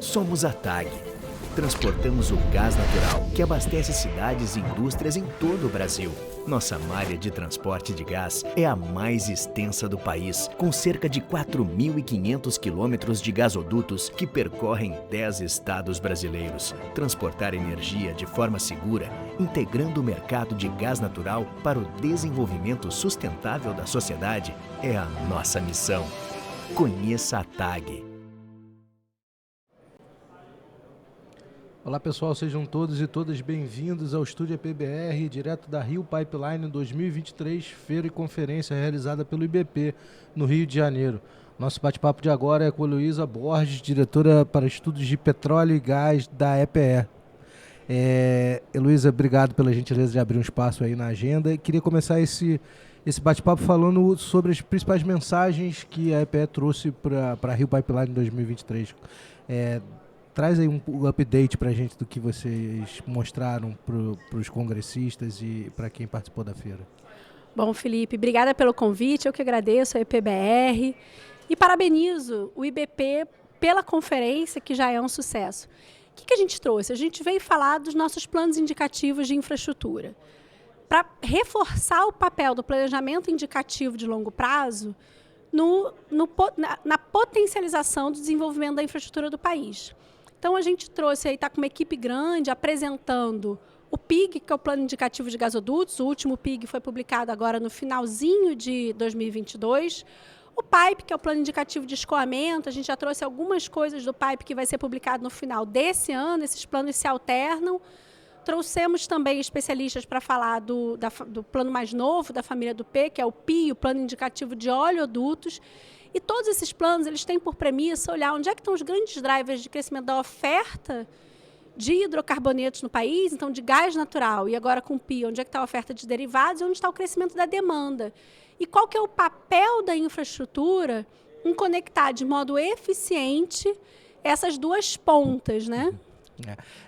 Somos a TAG. Transportamos o gás natural que abastece cidades e indústrias em todo o Brasil. Nossa malha de transporte de gás é a mais extensa do país, com cerca de 4.500 quilômetros de gasodutos que percorrem 10 estados brasileiros. Transportar energia de forma segura, integrando o mercado de gás natural para o desenvolvimento sustentável da sociedade, é a nossa missão. Conheça a TAG. Olá pessoal, sejam todos e todas bem-vindos ao Estúdio EPBR, direto da Rio Pipeline 2023, feira e conferência realizada pelo IBP, no Rio de Janeiro. Nosso bate-papo de agora é com a Heloísa Borges, diretora para estudos de petróleo e gás da EPE. Heloísa, obrigado pela gentileza de abrir um espaço aí na agenda. Queria começar esse bate-papo falando sobre as principais mensagens que a EPE trouxe para a Rio Pipeline 2023. Traz aí um update para a gente do que vocês mostraram para os congressistas e para quem participou da feira. Bom, Felipe, obrigada pelo convite, eu que agradeço a EPBR e parabenizo o IBP pela conferência, que já é um sucesso. O que a gente trouxe? A gente veio falar dos nossos planos indicativos de infraestrutura. Para reforçar o papel do planejamento indicativo de longo prazo na potencialização do desenvolvimento da infraestrutura do país. Então, a gente trouxe aí, está com uma equipe grande, apresentando o PIG, que é o Plano Indicativo de Gasodutos. O último PIG foi publicado agora no finalzinho de 2022. O PIPE, que é o Plano Indicativo de Escoamento. A gente já trouxe algumas coisas do PIPE que vai ser publicado no final desse ano. Esses planos se alternam. Trouxemos também especialistas para falar do plano mais novo da família do P, que é o PI, o Plano Indicativo de Oleodutos. E todos esses planos, eles têm por premissa olhar onde é que estão os grandes drivers de crescimento da oferta de hidrocarbonetos no país, então de gás natural, e agora com o PI, onde é que está a oferta de derivados e onde está o crescimento da demanda. E qual que é o papel da infraestrutura em conectar de modo eficiente essas duas pontas, né?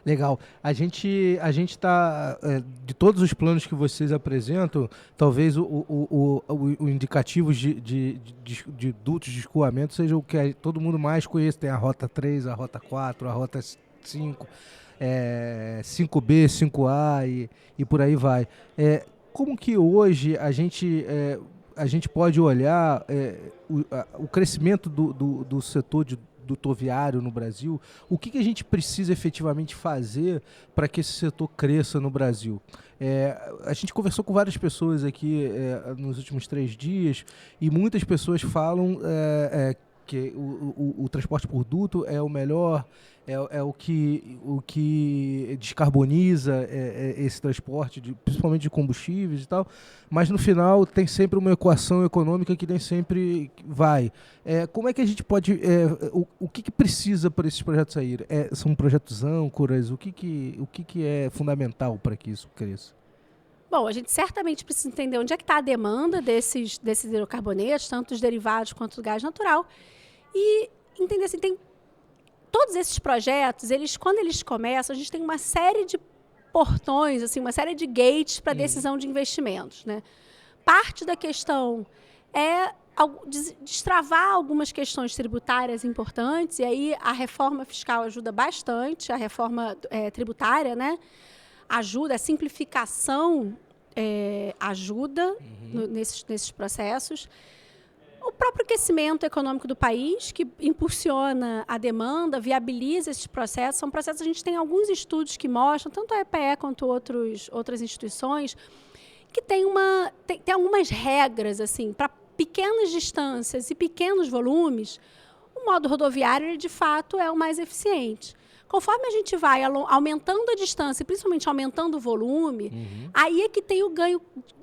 Legal. A gente está, de todos os planos que vocês apresentam, talvez o indicativo de dutos de escoamento seja o que todo mundo mais conhece. Tem a Rota 3, a Rota 4, a Rota 5, 5B, 5A e por aí vai. Como que hoje a gente pode olhar o crescimento do setor do toviário no Brasil? O que a gente precisa efetivamente fazer para que esse setor cresça no Brasil? A gente conversou com várias pessoas aqui nos últimos 3 dias e muitas pessoas falam que o transporte por duto é o melhor, o que descarboniza esse transporte, principalmente de combustíveis e tal, mas no final tem sempre uma equação econômica que nem sempre vai. Como é que a gente pode... o que precisa para esses projetos saírem? São projetos âncoras? O que é fundamental para que isso cresça? Bom, a gente certamente precisa entender onde é que está a demanda desses hidrocarbonetos, tanto os derivados quanto do gás natural, e entender assim, todos esses projetos, quando eles começam, a gente tem uma série de portões, assim, uma série de gates para decisão de investimentos, né? Parte da questão é destravar algumas questões tributárias importantes, e aí a reforma fiscal ajuda bastante, a reforma tributária, né? Ajuda, a simplificação ajuda nesses processos. O próprio aquecimento econômico do país, que impulsiona a demanda, viabiliza esses processos. São processos, a gente tem alguns estudos que mostram, tanto a EPE quanto outras instituições, que tem algumas regras, assim, para pequenas distâncias e pequenos volumes, o modo rodoviário, ele, de fato, é o mais eficiente. Conforme a gente vai aumentando a distância, principalmente aumentando o volume, aí é que tem o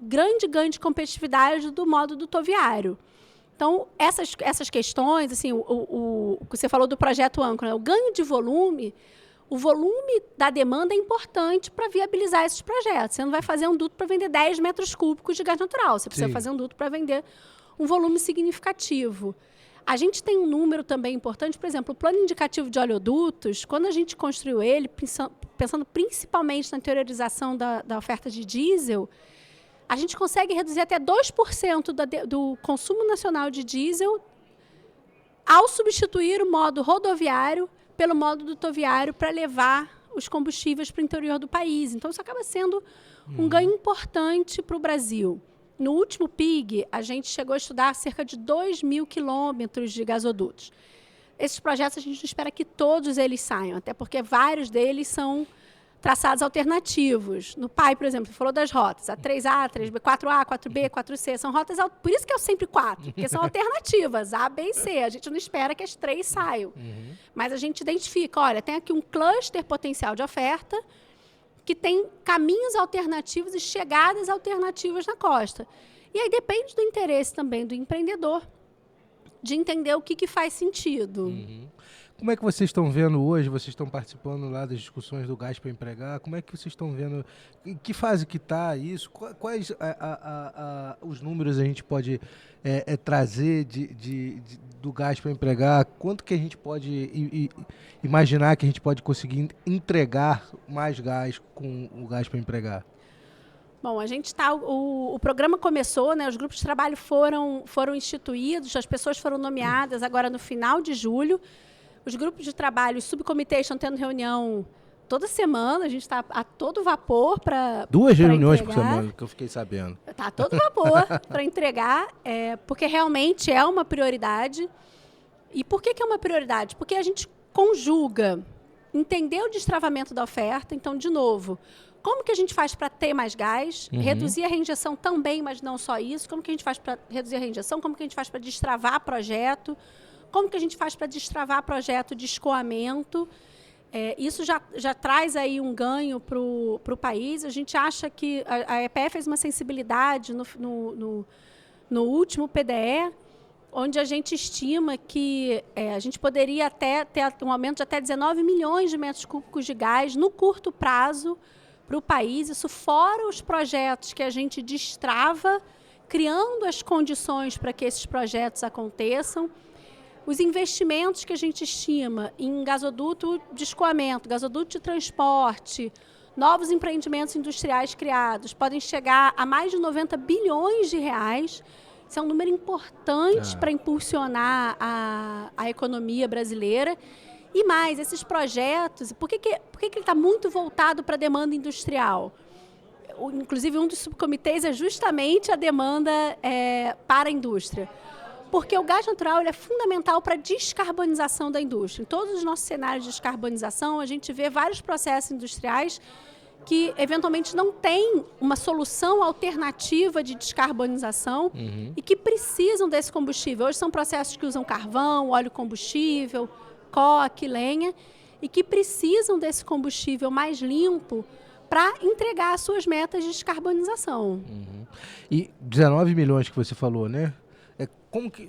grande ganho de competitividade do modo dutoviário. Então, essas questões, assim, o que você falou do projeto âncora, né? O ganho de volume, o volume da demanda é importante para viabilizar esses projetos. Você não vai fazer um duto para vender 10 metros cúbicos de gás natural, você precisa fazer um duto para vender um volume significativo. A gente tem um número também importante, por exemplo, o Plano Indicativo de Oleodutos, quando a gente construiu ele, pensando principalmente na interiorização da oferta de diesel, a gente consegue reduzir até 2% do consumo nacional de diesel ao substituir o modo rodoviário pelo modo dutoviário para levar os combustíveis para o interior do país. Então, isso acaba sendo um ganho importante para o Brasil. No último PIG, a gente chegou a estudar cerca de 2.000 quilômetros de gasodutos. Esses projetos, a gente não espera que todos eles saiam, até porque vários deles são traçados alternativos. No PAI, por exemplo, você falou das rotas, a 3A, 3B, 4A, 4B, 4C, são rotas, por isso que é sempre 4, porque são alternativas, A, B e C. A gente não espera que as 3 saiam. Mas a gente identifica, olha, tem aqui um cluster potencial de oferta que tem caminhos alternativos e chegadas alternativas na costa. E aí depende do interesse também do empreendedor de entender o que faz sentido. Como é que vocês estão vendo hoje? Vocês estão participando lá das discussões do gás para empregar? Como é que vocês estão vendo? Em que fase que está isso? Quais os números a gente pode trazer do gás para empregar? Quanto que a gente pode imaginar que a gente pode conseguir entregar mais gás com o gás para empregar? Bom, a gente está. O programa começou, né? Os grupos de trabalho foram instituídos, as pessoas foram nomeadas agora no final de julho. Os grupos de trabalho, os subcomitês estão tendo reunião toda semana, a gente está a todo vapor para 2 reuniões por semana, que eu fiquei sabendo. Está a todo vapor para entregar, porque realmente é uma prioridade. E por que é uma prioridade? Porque a gente conjuga entender o destravamento da oferta. Então, de novo, como que a gente faz para ter mais gás? Reduzir a reinjeção também, mas não só isso. Como que a gente faz para reduzir a reinjeção? Como que a gente faz para destravar projeto? Como que a gente faz para destravar projeto de escoamento? Isso já traz aí um ganho para o país. A gente acha que a EPE fez uma sensibilidade no último PDE, onde a gente estima que a gente poderia até ter um aumento de até 19 milhões de metros cúbicos de gás no curto prazo para o país. Isso fora os projetos que a gente destrava, criando as condições para que esses projetos aconteçam. Os investimentos que a gente estima em gasoduto de escoamento, gasoduto de transporte, novos empreendimentos industriais criados, podem chegar a mais de 90 bilhões de reais. Isso é um número importante para impulsionar a economia brasileira. E mais, esses projetos, por que ele está muito voltado para a demanda industrial? Inclusive, um dos subcomitês é justamente a demanda para a indústria. Porque o gás natural ele é fundamental para a descarbonização da indústria. Em todos os nossos cenários de descarbonização, a gente vê vários processos industriais que, eventualmente, não têm uma solução alternativa de descarbonização e que precisam desse combustível. Hoje são processos que usam carvão, óleo combustível, coque, lenha, e que precisam desse combustível mais limpo para entregar as suas metas de descarbonização. E 19 milhões que você falou, né?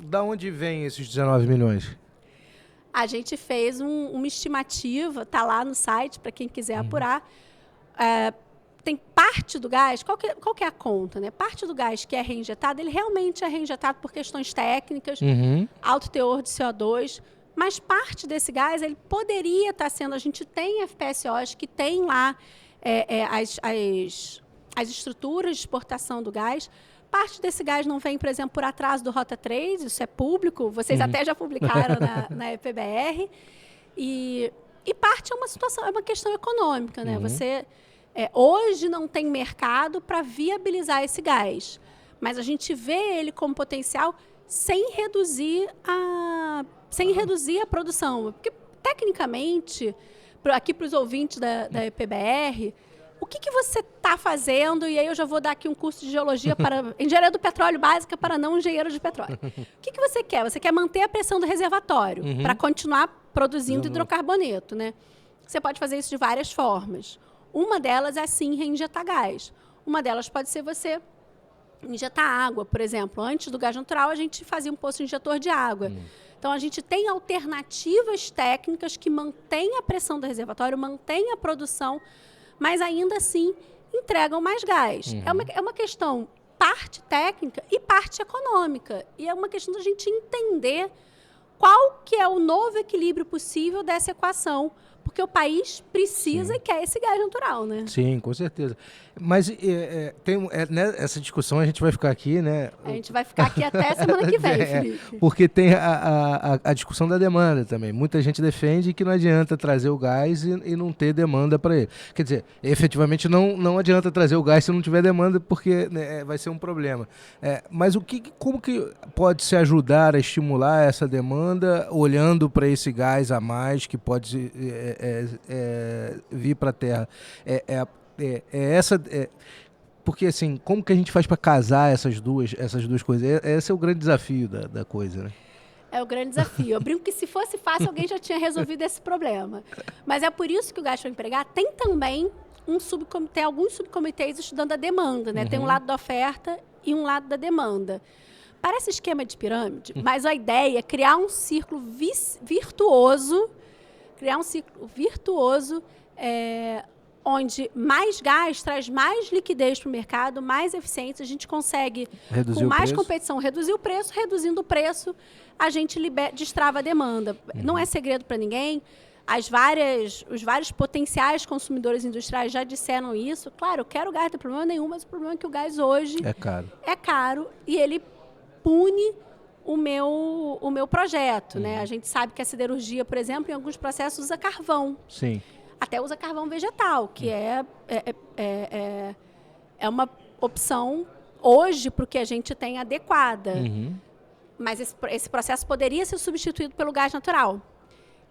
Da onde vem esses 19 milhões? A gente fez uma estimativa, está lá no site, para quem quiser apurar. Tem parte do gás, qual que é a conta? Né? Parte do gás que é reinjetado, ele realmente é reinjetado por questões técnicas, alto teor de CO2, mas parte desse gás ele poderia estar sendo, a gente tem FPSOs que tem lá as estruturas de exportação do gás. Parte desse gás não vem, por exemplo, por atraso do Rota 3, isso é público, vocês até já publicaram na EPBR. E parte é uma situação, é uma questão econômica, né? Você hoje não tem mercado para viabilizar esse gás, mas a gente vê ele como potencial sem reduzir a produção. Porque, tecnicamente, aqui para os ouvintes da EPBR, o que você está fazendo? E aí eu já vou dar aqui um curso de geologia para engenharia do petróleo básica para não engenheiro de petróleo. O que você quer? Você quer manter a pressão do reservatório para continuar produzindo hidrocarboneto, né? Você pode fazer isso de várias formas. Uma delas é, sim, reinjetar gás. Uma delas pode ser você injetar água, por exemplo. Antes do gás natural, a gente fazia um poço injetor de água. Então, a gente tem alternativas técnicas que mantêm a pressão do reservatório, mantêm a produção, mas ainda assim entregam mais gás. É uma questão parte técnica e parte econômica. E é uma questão da gente entender qual que é o novo equilíbrio possível dessa equação. porque o país precisa e quer esse gás natural, né? Sim, com certeza. Mas né, essa discussão a gente vai ficar aqui, né? A gente vai ficar aqui até semana que vem, Felipe. Porque tem a discussão da demanda também. Muita gente defende que não adianta trazer o gás e não ter demanda para ele. Quer dizer, efetivamente não adianta trazer o gás se não tiver demanda, porque né, vai ser um problema. Mas como que pode se ajudar a estimular essa demanda olhando para esse gás a mais que pode vir para a Terra? Porque assim, como que a gente faz para casar essas duas coisas? Esse é o grande desafio da coisa, né? É o grande desafio. Eu brinco que se fosse fácil, alguém já tinha resolvido esse problema. Mas é por isso que o Gás para Empregar tem também alguns subcomitês estudando a demanda, né? Tem um lado da oferta e um lado da demanda. Parece esquema de pirâmide, mas a ideia é criar um círculo virtuoso, onde mais gás traz mais liquidez para o mercado, mais eficiência, a gente consegue, com mais competição, reduzir o preço. Reduzindo o preço, a gente destrava a demanda. Não é segredo para ninguém. Os vários potenciais consumidores industriais já disseram isso. Claro, eu quero gás, não tem problema nenhum, mas o problema é que o gás hoje é caro e ele pune o meu projeto. Né? A gente sabe que a siderurgia, por exemplo, em alguns processos usa carvão. Sim. Até usa carvão vegetal, que é uma opção hoje para o que a gente tem adequada. Mas esse processo poderia ser substituído pelo gás natural.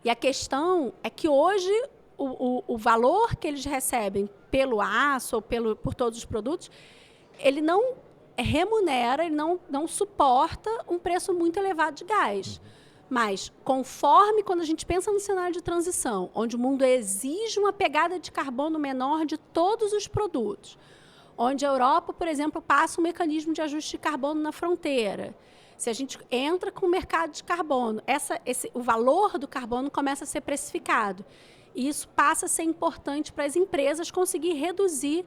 E a questão é que hoje o valor que eles recebem pelo aço ou por todos os produtos, ele não remunera, ele não suporta um preço muito elevado de gás. Mas, quando a gente pensa no cenário de transição, onde o mundo exige uma pegada de carbono menor de todos os produtos, onde a Europa, por exemplo, passa um mecanismo de ajuste de carbono na fronteira, se a gente entra com o mercado de carbono, o valor do carbono começa a ser precificado. E isso passa a ser importante para as empresas conseguir reduzir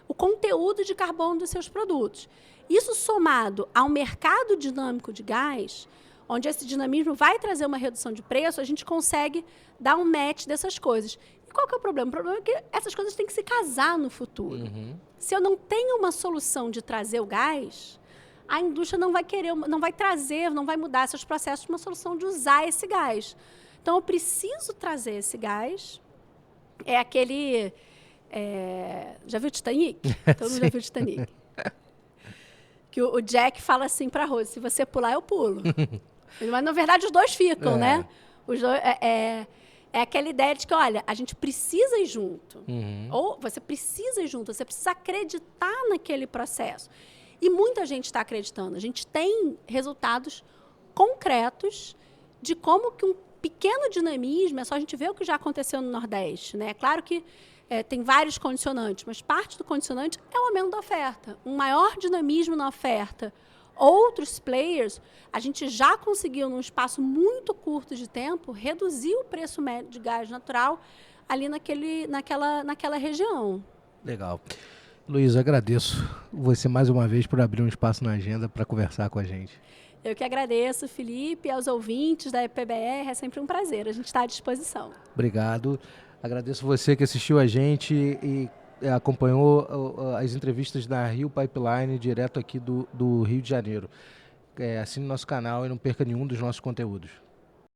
o conteúdo de carbono dos seus produtos. Isso somado ao mercado dinâmico de gás, onde esse dinamismo vai trazer uma redução de preço, a gente consegue dar um match dessas coisas. E qual que é o problema? O problema é que essas coisas têm que se casar no futuro. Se eu não tenho uma solução de trazer o gás, a indústria não vai trazer, não vai mudar seus processos para uma solução de usar esse gás. Então, eu preciso trazer esse gás. É aquele... já viu o Titanic? Todo mundo já viu o Titanic. Que o Jack fala assim para a Rose, se você pular, eu pulo. Mas, na verdade, os dois ficam, né? Os dois, é aquela ideia de que, olha, a gente precisa ir junto. Ou você precisa ir junto, você precisa acreditar naquele processo. E muita gente está acreditando. A gente tem resultados concretos de como que um pequeno dinamismo, é só a gente ver o que já aconteceu no Nordeste, né? É claro que tem vários condicionantes, mas parte do condicionante é o aumento da oferta. Um maior dinamismo na oferta. Outros players, a gente já conseguiu, num espaço muito curto de tempo, reduzir o preço médio de gás natural ali naquela região. Legal. Luiz, agradeço você mais uma vez por abrir um espaço na agenda para conversar com a gente. Eu que agradeço, Felipe, aos ouvintes da EPBR, é sempre um prazer, a gente está à disposição. Obrigado. Agradeço você que assistiu a gente e acompanhou as entrevistas da Rio Pipeline, direto aqui do Rio de Janeiro. Assine nosso canal e não perca nenhum dos nossos conteúdos.